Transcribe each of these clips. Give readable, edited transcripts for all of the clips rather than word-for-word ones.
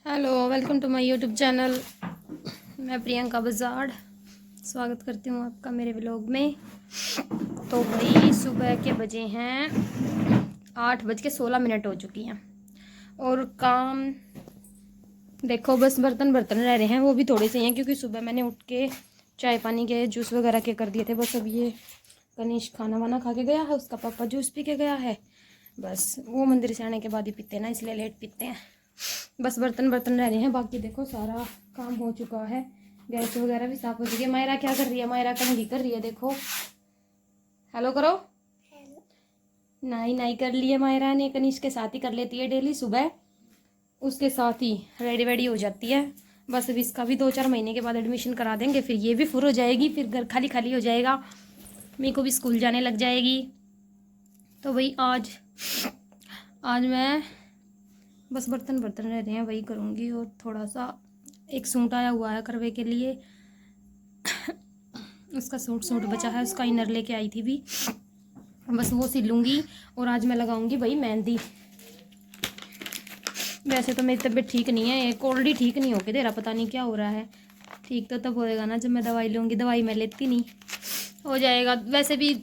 Hello, welcome to my YouTube channel. मैं प्रियंका बजाड़ स्वागत करती हूँ आपका मेरे व्लॉग में। तो भाई सुबह के बजे हैं 8:16 हो चुकी हैं और काम देखो, बस बर्तन रह रहे हैं, वो भी थोड़े से हैं क्योंकि सुबह मैंने उठ के चाय पानी के जूस वगैरह के कर दिए थे। बस अब ये कनिष्क खाना वाना खा के गया है, उसका पापा जूस पी के गया है। बस वो मंदिर से आने के बाद ही पीते हैं ना, इसलिए लेट पीते हैं। बस बर्तन रह रहे हैं, बाकी देखो सारा काम हो चुका है। गैस वगैरह भी साफ हो चुकी है। मायरा क्या कर रही है? मायरा कंघी कर रही है, देखो। हेलो करो। नहीं कर ली है मायरा ने, कनिष्क के साथ ही कर लेती है डेली सुबह, उसके साथ ही रेडी वेडी हो जाती है। बस अब इसका भी 2-4 महीने के बाद एडमिशन करा देंगे, फिर ये भी फुर हो जाएगी, फिर घर खाली खाली हो जाएगा, मेरे को भी स्कूल जाने लग जाएगी। तो भाई आज मैं बस बर्तन रह रहे हैं, वही करूँगी। और थोड़ा सा एक सूट आया हुआ है करवे के लिए, उसका सूट बचा है, उसका इनर लेके आई थी भी, बस वो सिलूँगी। और आज मैं लगाऊंगी भाई मेहंदी। वैसे तो मेरी तबीयत ठीक नहीं है, कोल्ड ही ठीक नहीं होके दे रहा, पता नहीं क्या हो रहा है। ठीक तो तब होएगा ना जब मैं दवाई लूँगी, दवाई मैं लेती नहीं, हो जाएगा। वैसे भी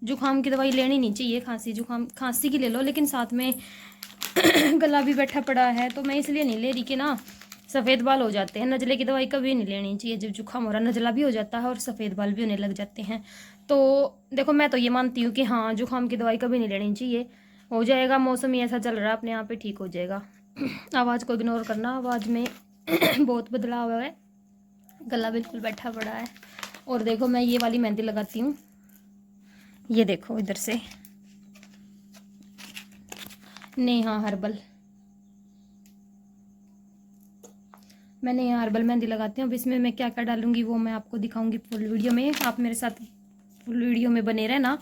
जुकाम की दवाई लेनी नहीं चाहिए, खांसी की ले लो, लेकिन साथ में गला भी बैठा पड़ा है तो मैं इसलिए नहीं ले रही कि ना सफ़ेद बाल हो जाते हैं। नज़ले की दवाई कभी नहीं लेनी चाहिए, जब जुकाम हो रहा नज़ला भी हो जाता है और सफ़ेद बाल भी होने लग जाते हैं। तो देखो, मैं तो ये मानती हूँ कि हाँ, जुकाम की दवाई कभी नहीं लेनी चाहिए, हो जाएगा। मौसम ही ऐसा चल रहा है, अपने आप ही ठीक हो जाएगा। आवाज़ को इग्नोर करना, आवाज़ में बहुत बदलाव है, गला बिल्कुल बैठा पड़ा है। और देखो, मैं ये वाली मेहंदी लगाती हूँ, ये देखो इधर से, नेहा हर्बल। मैंने यहाँ हर्बल मेहंदी लगाती हूँ। अब इसमें मैं क्या क्या डालूंगी वो मैं आपको दिखाऊंगी फुल वीडियो में, आप मेरे साथ फुल वीडियो में बने रहना।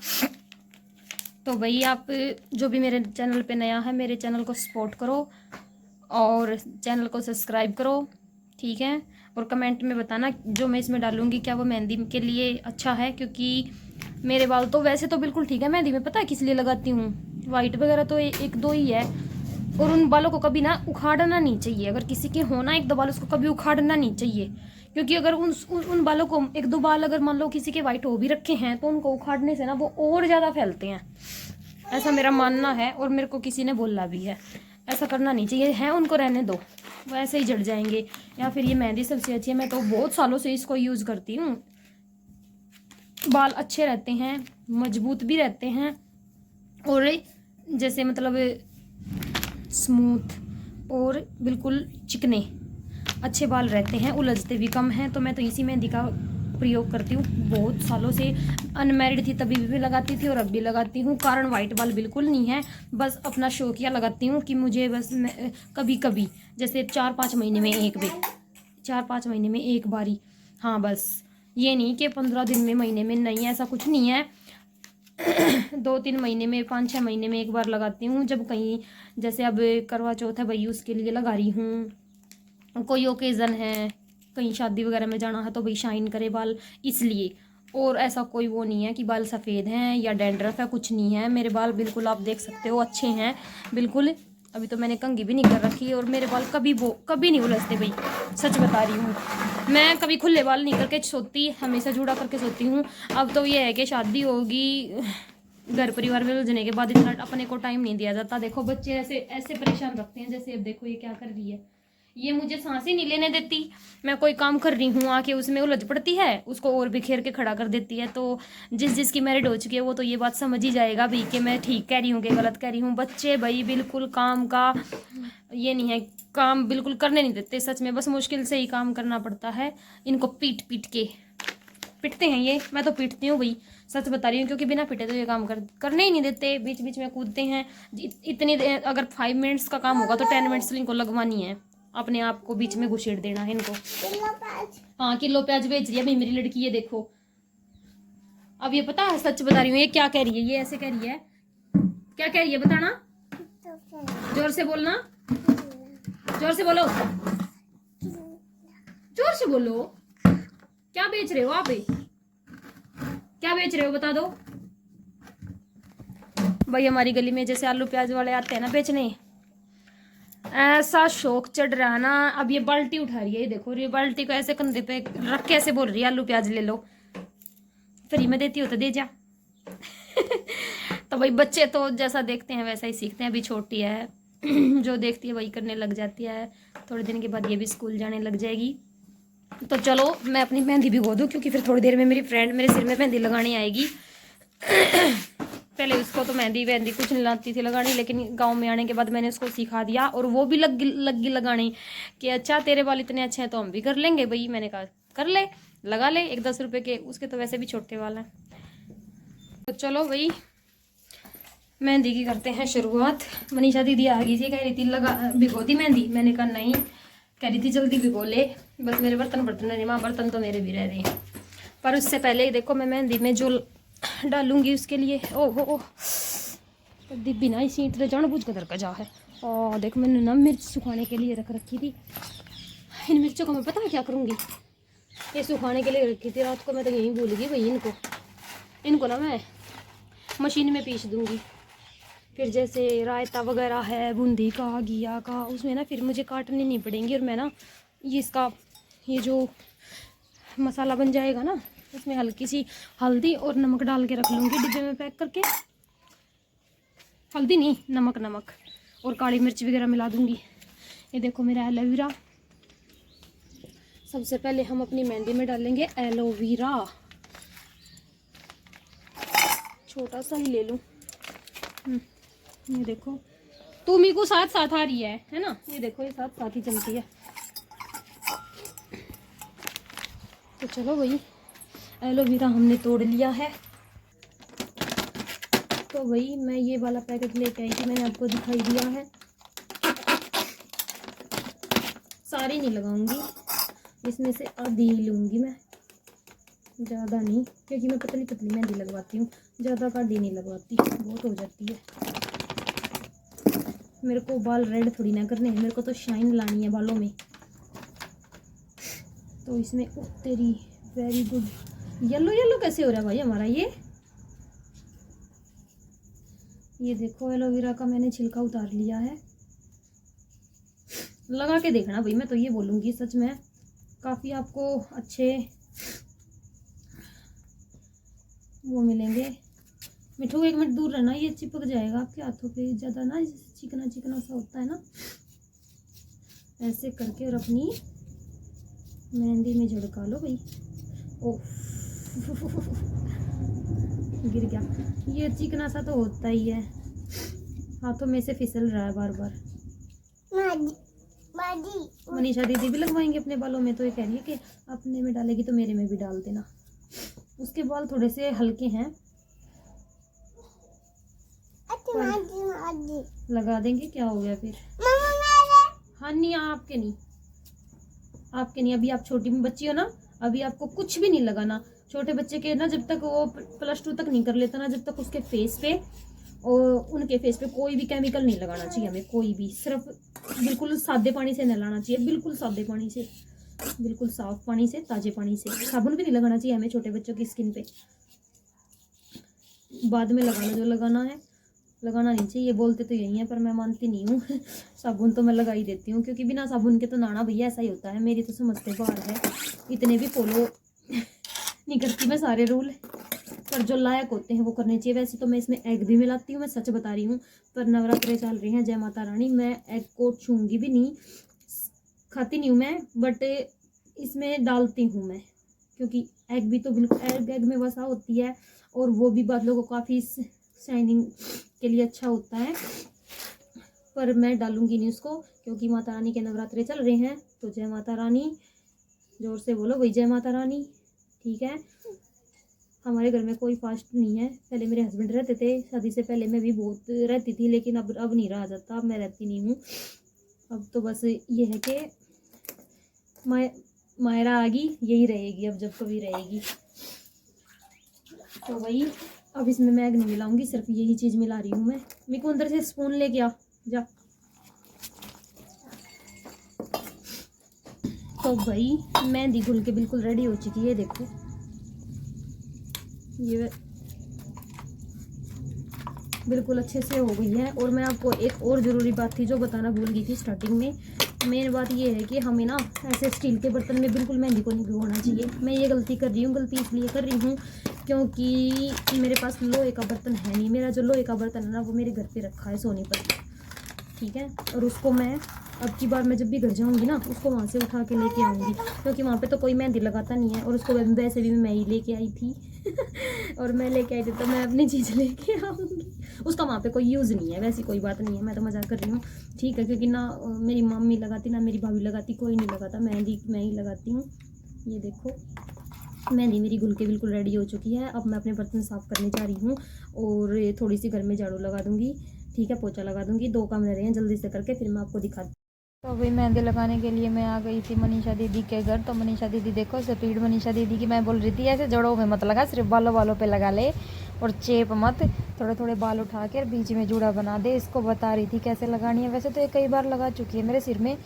तो भाई आप जो भी मेरे चैनल पे नया है, मेरे चैनल को सपोर्ट करो और चैनल को सब्सक्राइब करो, ठीक है। और कमेंट में बताना जो मैं इसमें डालूंगी क्या वो मेहंदी के लिए अच्छा है, क्योंकि मेरे बाल तो वैसे तो बिल्कुल ठीक है। मेहंदी में पता है किस लिए लगाती हूँ? वाइट वगैरह तो एक दो ही है, और उन बालों को कभी ना उखाड़ना नहीं चाहिए। अगर किसी के होना एक दो बाल, उसको कभी उखाड़ना नहीं चाहिए, क्योंकि अगर उन बालों को एक दो बाल अगर मान लो किसी के वाइट हो भी रखे हैं तो उनको उखाड़ने से ना वो और ज़्यादा फैलते हैं, ऐसा मेरा मानना है। और मेरे को किसी ने बोला भी है, ऐसा करना नहीं चाहिए है, उनको रहने दो, वो ऐसे ही जड़ जाएंगे। या फिर ये मेहंदी सबसे अच्छी है, मैं तो बहुत सालों से इसको यूज़ करती हूँ। बाल अच्छे रहते हैं, मजबूत भी रहते हैं, और जैसे मतलब स्मूथ और बिल्कुल चिकने अच्छे बाल रहते हैं, उलझते भी कम हैं। तो मैं तो इसी मेहंदी का प्रयोग करती हूँ बहुत सालों से। अनमैरिड थी तभी भी लगाती थी और अब भी लगाती हूँ, कारण वाइट बाल बिल्कुल नहीं है, बस अपना शौकिया लगाती हूँ कि मुझे बस कभी कभी जैसे 4-5 महीने में एक बार, 4-5 महीने में एक बारी, हाँ बस। ये नहीं कि 15 दिन में, महीने में, नहीं, ऐसा कुछ नहीं है। 2-3 महीने में, 5-6 महीने में एक बार लगाती हूँ, जब कहीं जैसे अब करवा चौथ है भाई, उसके लिए लगा रही हूँ, कोई ओकेज़न है, कहीं शादी वगैरह में जाना है तो भाई शाइन करे बाल, इसलिए। और ऐसा कोई वो नहीं है कि बाल सफ़ेद हैं या डैंड्रफ है, कुछ नहीं है। मेरे बाल बिल्कुल आप देख सकते हो अच्छे हैं बिल्कुल। अभी तो मैंने कंघी भी नहीं कर रखी, और मेरे बाल कभी नहीं उलझते भाई, सच बता रही हूँ। मैं कभी खुले बाल नहीं करके सोती, हमेशा जुड़ा करके सोती हूँ। अब तो ये है कि शादी होगी, घर परिवार में उलझने के बाद इतना अपने को टाइम नहीं दिया जाता। देखो बच्चे ऐसे ऐसे परेशान रखते हैं, जैसे अब देखो ये क्या कर रही है, ये मुझे सांस ही नहीं लेने देती। मैं कोई काम कर रही हूँ, आके उसमें उलझ पड़ती है, उसको और बिखेर के खड़ा कर देती है। तो जिसकी मैरिड हो चुकी है वो तो ये बात समझ ही जाएगा भाई कि मैं ठीक कह रही हूँ कि गलत कह रही हूँ। बच्चे भाई बिल्कुल काम का ये नहीं है, काम बिल्कुल करने नहीं देते सच में, बस मुश्किल से ही काम करना पड़ता है। इनको पीट पीट के पिटते हैं ये, मैं तो पीटती हूँ भाई, सच बता रही हूँ, क्योंकि बिना पिटे तो ये काम करने ही नहीं देते, बीच बीच में कूदते हैं। इतनी देर अगर 5 मिनट्स का काम होगा तो 10 मिनट्स इनको लगवानी है, अपने आप को बीच में घुसेड़ देना है इनको। हाँ, किलो प्याज बेच रही है भाई मेरी लड़की, ये देखो। अब ये पता है, सच बता रही हूँ, ये क्या कह रही है, ये ऐसे कह रही है, क्या कह रही है बताना, जोर से बोलना, जोर से बोलो, जोर से बोलो। क्या बेच रहे हो आप? क्या बेच रहे हो बता दो भाई। हमारी गली में जैसे आलू प्याज वाले आते हैं ना बेचने, ऐसा शौक चढ़ रहा है ना। अब ये बाल्टी उठा रही है, ये देखो, ये बाल्टी को ऐसे कंधे पे रख के ऐसे बोल रही है आलू प्याज ले लो, फ्री में देती हो तो दे जा। तो भाई बच्चे तो जैसा देखते हैं वैसा ही सीखते हैं। अभी छोटी है, जो देखती है वही करने लग जाती है। थोड़े दिन के बाद ये भी स्कूल जाने लग जाएगी। तो चलो मैं अपनी मेहंदी भिगो दूँ, क्योंकि फिर थोड़ी देर में मेरी फ्रेंड मेरे सिर में मेहंदी लगाने आएगी। पहले उसको तो मेहंदी वेहंदी कुछ नहीं लाती थी लगानी, लेकिन गांव में आने के बाद मैंने उसको सिखा दिया, और वो भी लगी लगाने कि अच्छा तेरे बाल इतने अच्छे हैं तो हम भी कर लेंगे भाई। मैंने कहा कर ले, लगा ले, 1-10 रुपए के, उसके तो वैसे भी छोटे वाल हैं। तो चलो भाई मेहंदी की करते हैं शुरुआत। मनीषा दीदी आ गई थी, कह रही थी लगा भिगो दी मेहंदी। मैंने कहा नहीं, कह रही थी जल्दी भिगो ले, बस मेरे बर्तन नहीं, माँ बर्तन तो मेरे भी रह रहे हैं। पर उससे पहले ही देखो मैं मेहंदी में जो डालूंगी उसके लिए, ओह दिब्बी ना इसी तरह जान बुझ कर का जा है। और देखो मैंने ना मिर्च सुखाने के लिए रख रखी थी। इन मिर्चों को मैं पता है क्या करूँगी, ये सुखाने के लिए रखी थी रात को, मैं तो यहीं भूल गई भाई। इनको ना मैं मशीन में पीस दूँगी। फिर जैसे रायता वगैरह है, बूंदी का, घिया का, उसमें ना फिर मुझे काटनी नहीं पड़ेंगी। और मैं ना ये जो मसाला बन जाएगा ना, इसमें हल्की सी हल्दी और नमक डाल के रख लूँगी डिब्बे में पैक करके। हल्दी नहीं, नमक और काली मिर्च वगैरह मिला दूँगी। ये देखो मेरा एलोवेरा। सबसे पहले हम अपनी मेहंदी में डालेंगे एलोवेरा। छोटा सा ही ले लूँ। ये देखो तू मेरे को साथ साथ आ रही है ना, ये देखो ये साथ साथ ही चलती है। तो चलो भाई एलोवेरा हमने तोड़ लिया है। तो भाई मैं ये वाला पैकेट लेके आई थी, मैंने आपको दिखाई दिया है। सारी नहीं लगाऊंगी, इसमें से आधी ही लूँगी मैं, ज़्यादा नहीं, क्योंकि मैं पतली पतली मेहंदी लगवाती हूँ, ज़्यादा गाढ़ी नहीं लगवाती, बहुत हो जाती है। मेरे को बाल रेड थोड़ी ना करने हैं, मेरे को तो शाइन लानी है बालों में। तो इसमें तेरी वेरी गुड, येलो कैसे हो रहा है भाई हमारा ये देखो एलोवेरा का मैंने छिलका उतार लिया है। लगा के देखना भाई, मैं तो ये बोलूँगी सच में काफ़ी आपको अच्छे वो मिलेंगे। मिठू 1 मिनट दूर रहना, ये चिपक जाएगा आपके हाथों पे, ज़्यादा ना चिकना सा होता है ना, ऐसे करके और अपनी मेहंदी में झड़का लो भाई। ओह गिर गया, ये चिकना सा तो होता ही है, हाथों में से फिसल रहा है बार बार। मनीषा दीदी भी लगवाएंगे अपने बालों में, तो ये कह रही है कि अपने में डालेगी तो मेरे में भी डाल देना। उसके बाल थोड़े से हल्के हैं, लगा देंगे, क्या हो गया फिर। हाँ नहीं आपके नहीं, अभी आप छोटी बच्ची हो ना, अभी आपको कुछ भी नहीं लगाना। छोटे बच्चे के ना जब तक वो +2 तक नहीं कर लेता ना, जब तक उसके फेस पे और उनके फेस पे कोई भी केमिकल नहीं लगाना चाहिए हमें, कोई भी। सिर्फ बिल्कुल सादे पानी से नहलाना चाहिए, बिल्कुल सादे पानी से, बिल्कुल साफ पानी से, ताजे पानी से। साबुन भी नहीं लगाना चाहिए हमें छोटे बच्चों की स्किन पे, बाद में लगाना, जो लगाना है लगाना नहीं चाहिए। बोलते तो यही है पर मैं मानती नहीं हूँ। साबुन तो मैं लगा ही देती हूँ, क्योंकि बिना साबुन के तो नहाना भैया ऐसा ही होता है। मेरी तो समझते बाहर है, इतने भी फॉलो नहीं करती मैं सारे रूल, पर जो लायक होते हैं वो करने चाहिए। वैसे तो मैं इसमें एग भी मिलाती हूँ, मैं सच बता रही हूँ, पर नवरात्रे चल रही हैं, जय माता रानी, मैं एग को छूंगी भी नहीं, खाती नहीं हूँ मैं, बट इसमें डालती हूँ मैं, क्योंकि एग भी तो बिल्कुल एग में वसा होती है, और वो भी बादलों को काफ़ी शाइनिंग के लिए अच्छा होता है। पर मैं डालूंगी नहीं उसको, क्योंकि माता रानी के नवरात्रे चल रहे हैं। तो जय माता रानी, जोर से बोलो भाई जय माता रानी, ठीक है। हमारे घर में कोई फास्ट नहीं है, पहले मेरे हस्बैंड रहते थे, शादी से पहले मैं भी बहुत रहती थी, लेकिन अब नहीं रहा जाता, अब मैं रहती नहीं हूँ। अब तो बस ये है कि मायरा आ गई, यही रहेगी अब, जब कभी रहेगी। तो वही अब इसमें मैं नहीं मिलाऊंगी, सिर्फ यही चीज़ मिला रही हूँ मैं। मेरे को अंदर से स्पून लेके आ जा। तो भाई मेहंदी घुल के बिल्कुल रेडी हो चुकी है, देखो ये बिल्कुल अच्छे से हो गई है। और मैं आपको एक और ज़रूरी बात थी जो बताना भूल गई थी स्टार्टिंग में। मेन बात ये है कि हमें ना ऐसे स्टील के बर्तन में बिल्कुल मेहंदी को नहीं भिगोना चाहिए। मैं ये गलती कर रही हूँ, गलती इसलिए कर रही हूँ क्योंकि मेरे पास लोहे का बर्तन है नहीं। मेरा जो लोहे का बर्तन है ना वो मेरे घर पे रखा है सोनी पर, ठीक है। और उसको मैं अब की बार मैं जब भी घर जाऊंगी ना उसको वहाँ से उठा के लेके आऊँगी, क्योंकि वहाँ पे तो कोई मेहंदी लगाता नहीं है। और उसको वैसे भी मैं ही लेके आई थी और मैं लेके आई थी तो मैं अपनी चीज़ लेके आऊँगी। उसका वहाँ पे कोई यूज़ नहीं है, वैसी कोई बात नहीं है, मैं तो मजाक कर रही हूँ, ठीक है। क्योंकि ना मेरी मम्मी लगाती ना मेरी भाभी लगाती, कोई नहीं लगाता, मेहंदी मैं ही लगाती हूँ। ये देखो मेहंदी मेरी घुल के बिल्कुल रेडी हो चुकी है। अब मैं अपने बर्तन साफ़ करने जा रही हूँ और थोड़ी सी घर में झाड़ू लगा दूँगी, ठीक है, पोछा लगा दूँगी। 2 काम रह रहे हैं, जल्दी से करके फिर मैं आपको दिखाती। तो भाई मेहंदी लगाने के लिए मैं आ गई थी मनीषा दीदी के घर। तो मनीषा दीदी देखो स्पीड मनीषा दीदी की। मैं बोल रही थी ऐसे जड़ों में मत लगा, सिर्फ बालों पे लगा ले और चेप मत, थोड़े थोड़े बाल उठा के बीच में जूड़ा बना दे। इसको बता रही थी कैसे लगानी है। वैसे तो ये कई बार लगा चुकी है मेरे सिर में,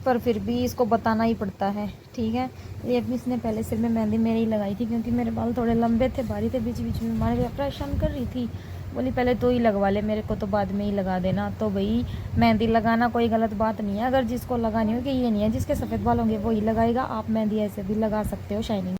पर फिर भी इसको बताना ही पड़ता है, ठीक है। ये भी इसने पहले सिर में मेहंदी मेरे ही लगाई थी क्योंकि मेरे बाल थोड़े लंबे थे, भारी थे, बीच बीच में मारे परेशान कर रही थी। बोली पहले तो ही लगवा ले मेरे को, तो बाद में ही लगा देना। तो भाई मेहंदी लगाना कोई गलत बात नहीं है, अगर जिसको लगानी होगी, ये नहीं है जिसके सफ़ेद बाल होंगे वो ही लगाएगा। आप मेहंदी ऐसे भी लगा सकते हो शाइनिंग।